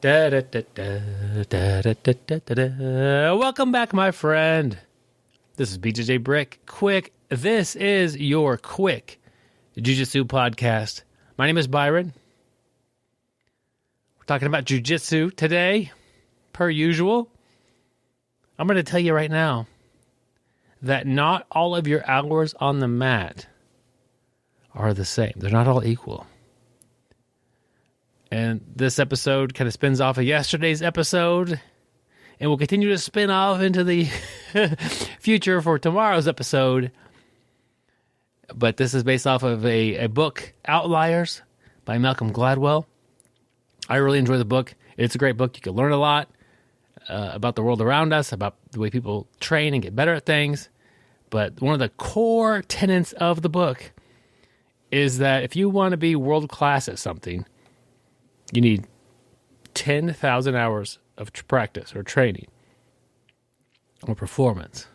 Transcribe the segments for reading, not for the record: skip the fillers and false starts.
Da, da, da, da, da, da, da, da, da. Welcome back, my friend. This is BjjBrick. Quick, this is your quick Jiu-Jitsu podcast. My name is Byron. We're talking about Jiu-Jitsu today, per usual. I'm going to tell you right now that not all of your hours on the mat are the same. They're not all equal. And this episode kind of spins off of yesterday's episode, and will continue to spin off into the future for tomorrow's episode. But this is based off of a book, Outliers, by Malcolm Gladwell. I really enjoy the book. It's a great book. You can learn a lot about the world around us, about the way people train and get better at things. But one of the core tenets of the book is that if you want to be world-class at something, you need 10,000 hours of practice or training or performance.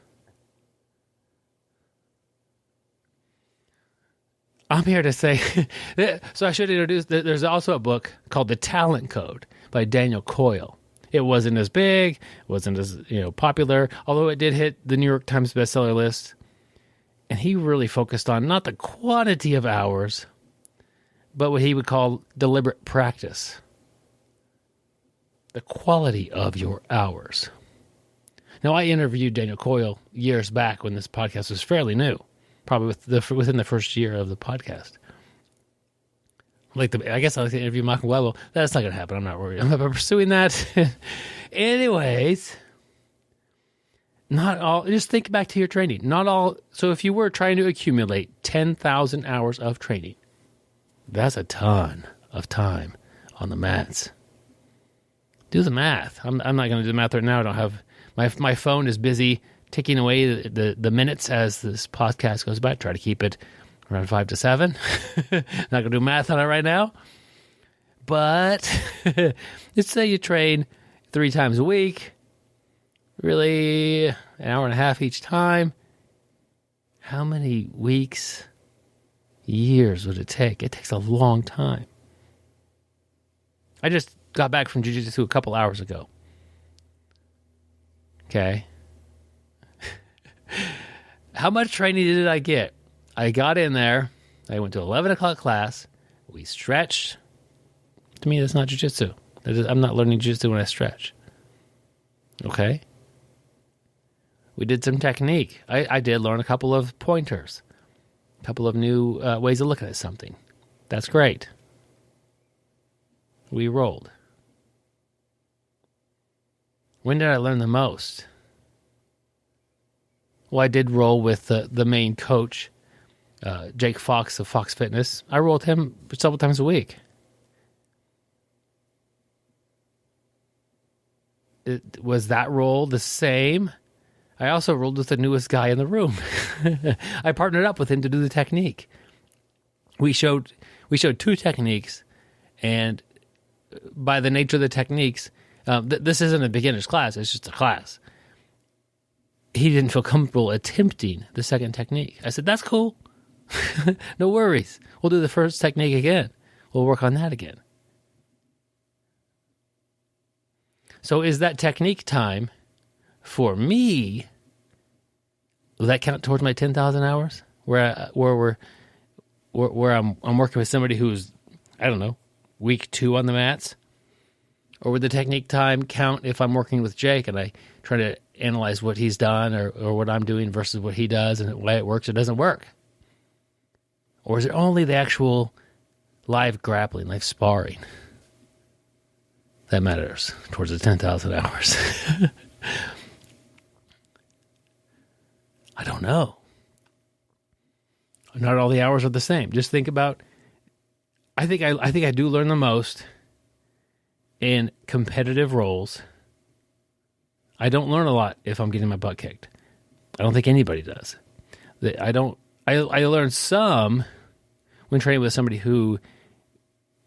I'm here to say, so I should introduce, there's also a book called The Talent Code by Daniel Coyle. It wasn't as big, wasn't as popular, although it did hit the New York Times bestseller list. And he really focused on not the quantity of hours, but what he would call deliberate practice. The quality of your hours. Now, I interviewed Daniel Coyle years back when this podcast was fairly new, probably within the first year of the podcast. I guess I'd like to interview Malcolm Gladwell. That's not going to happen. I'm not worried. I'm not pursuing that. Anyways, not all. Just think back to your training. Not all. So if you were trying to accumulate 10,000 hours of training, that's a ton of time on the mats. Do the math. I'm not going to do the math right now. I don't have my phone is busy ticking away the minutes as this podcast goes by. Try to keep it around 5 to 7. Not going to do math on it right now. But let's say you train 3 times a week, really an hour and a half each time. How many weeks, years would it take? It takes a long time. I just got back from Jiu-Jitsu a couple hours ago. Okay. How much training did I get? I got in there. I went to 11 o'clock class. We stretched. To me, that's not Jiu-Jitsu. I'm not learning Jiu-Jitsu when I stretch. Okay. We did some technique. I did learn a couple of pointers. A couple of new ways of looking at something. That's great. We rolled. When did I learn the most? Well, I did roll with the main coach, Jake Fox of Fox Fitness. I rolled him several times a week. Was that roll the same? I also rolled with the newest guy in the room. I partnered up with him to do the technique. We showed 2 techniques, and by the nature of the techniques, this isn't a beginner's class, it's just a class. He didn't feel comfortable attempting the second technique. I said, that's cool. No worries. We'll do the first technique again. We'll work on that again. So is that technique time for me, will that count towards my 10,000 hours? Where I'm working with somebody who's, I don't know, week 2 on the mats? Or would the technique time count if I'm working with Jake and I try to analyze what he's done or what I'm doing versus what he does and why it works or doesn't work? Or is it only the actual live grappling, live sparring that matters towards the 10,000 hours? I don't know. Not all the hours are the same. Just think about, I think I do learn the most in competitive roles. I don't learn a lot if I'm getting my butt kicked. I don't think anybody does. I learn some when training with somebody who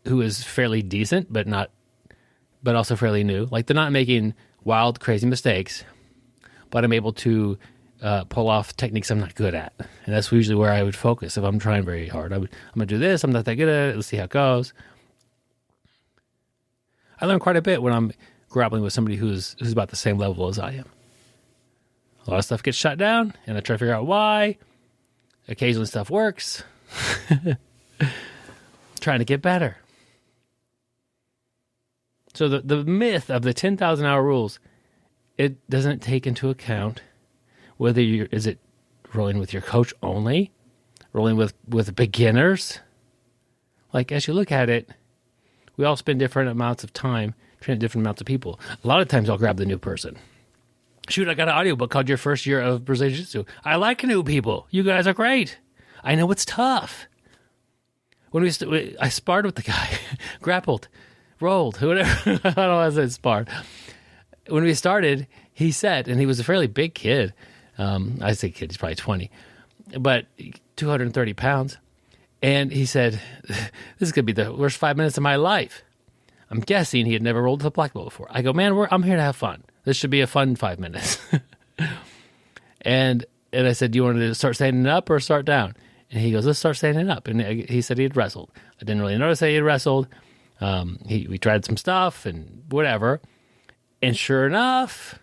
is fairly decent, but also fairly new. Like, they're not making wild, crazy mistakes, but I'm able to pull off techniques I'm not good at. And that's usually where I would focus if I'm trying very hard. I'm going to do this. I'm not that good at it. Let's see how it goes. I learn quite a bit when I'm grappling with somebody who's about the same level as I am. A lot of stuff gets shut down, and I try to figure out why. Occasionally stuff works. Trying to get better. So the myth of the 10,000 hour rules, it doesn't take into account whether is it rolling with your coach only, rolling with beginners. Like, as you look at it, we all spend different amounts of time training different amounts of people. A lot of times I'll grab the new person. Shoot, I got an audiobook called Your First Year of Brazilian Jiu-Jitsu. I like new people. You guys are great. I know it's tough. When I sparred with the guy, grappled, rolled, whatever. I don't know how to say sparred. When we started, he said, and he was a fairly big kid. I say kid, he's probably 20, but 230 pounds. And he said, this is going to be the worst 5 minutes of my life. I'm guessing he had never rolled with a black belt before. I go, man, I'm here to have fun. This should be a fun 5 minutes. and I said, do you want to start standing up or start down? And he goes, let's start standing up. And he said he had wrestled. I didn't really notice that he had wrestled. We tried some stuff and whatever. And sure enough,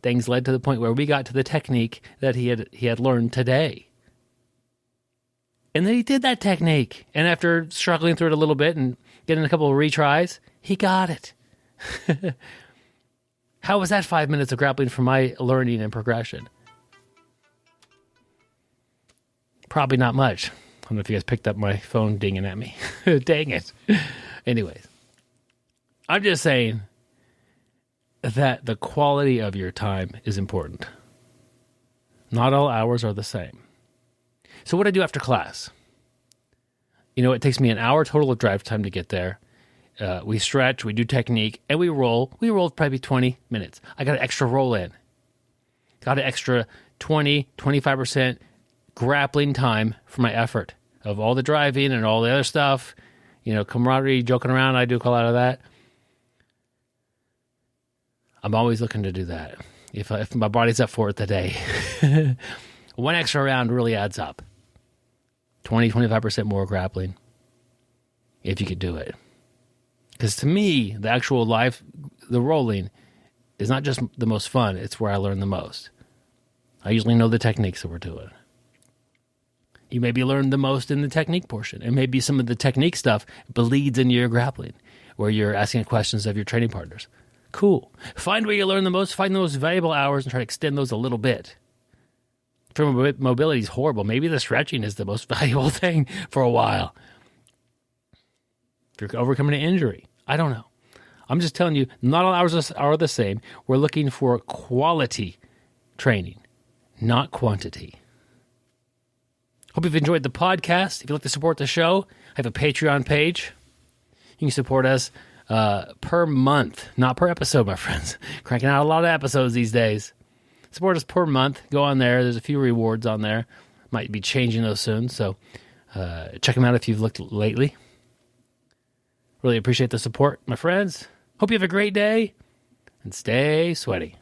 things led to the point where we got to the technique that he had learned today. And then he did that technique. And after struggling through it a little bit and getting a couple of retries, he got it. How was that 5 minutes of grappling for my learning and progression? Probably not much. I don't know if you guys picked up my phone dinging at me. Dang it. Anyways, I'm just saying that the quality of your time is important. Not all hours are the same. So what do I do after class? It takes me an hour total of drive time to get there. We stretch, we do technique, and we roll. We roll probably 20 minutes. I got an extra roll in. Got an extra 20, 25% grappling time for my effort of all the driving and all the other stuff. Camaraderie, joking around, I do call out of that. I'm always looking to do that. If my body's up for it today. One extra round really adds up. 20, 25% more grappling. If you could do it. Because to me, the actual the rolling is not just the most fun, it's where I learn the most. I usually know the techniques that we're doing. You maybe learn the most in the technique portion, and maybe some of the technique stuff bleeds into your grappling, where you're asking questions of your training partners. Cool. Find where you learn the most, find the most valuable hours, and try to extend those a little bit. For mobility is horrible. Maybe the stretching is the most valuable thing for a while. If you're overcoming an injury, I don't know. I'm just telling you, not all hours are the same. We're looking for quality training, not quantity. Hope you've enjoyed the podcast. If you'd like to support the show, I have a Patreon page. You can support us per month, not per episode, my friends. Cranking out a lot of episodes these days. Support us per month. Go on there. There's a few rewards on there. Might be changing those soon, so check them out if you've looked lately. Really appreciate the support, my friends. Hope you have a great day, and stay sweaty.